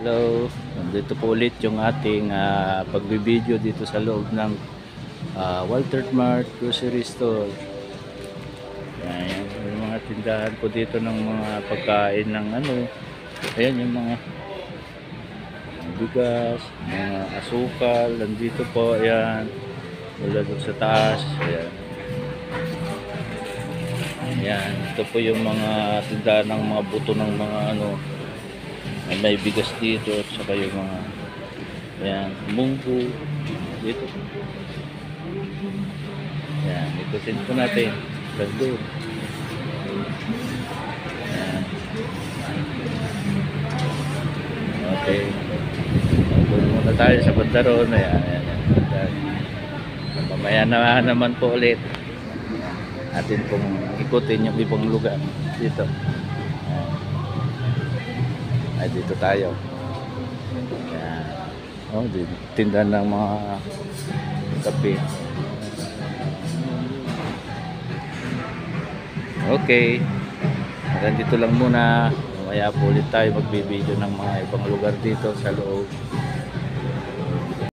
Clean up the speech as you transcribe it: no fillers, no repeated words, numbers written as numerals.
Hello, nandito po ulit yung ating pagbibideo dito sa loob ng Walter Mart Grocery Store. Ayan, yung mga tindahan po dito ng mga pagkain ng ayan yung mga bigas, mga asukal, nandito po, ayan, mula doon sa taas, ayan. Ayan, ito po yung mga tindahan ng mga buto ng mga may bigas dito at saka yung mga ayan, munggo dito. Ayan, ikutin po natin doon. Ayan. Okay, doon muna tayo sa bandaron. Ayan, ayan, ayan. Mamaya naman po ulit atin pong ikutin yung ibang lugar dito. Ay, dito tayo. Ayan. Oh, tindahan ng mga kape. Okay, hanggang dito lang muna. Mamaya po ulit tayo magbibideo ng mga ibang lugar dito sa loob.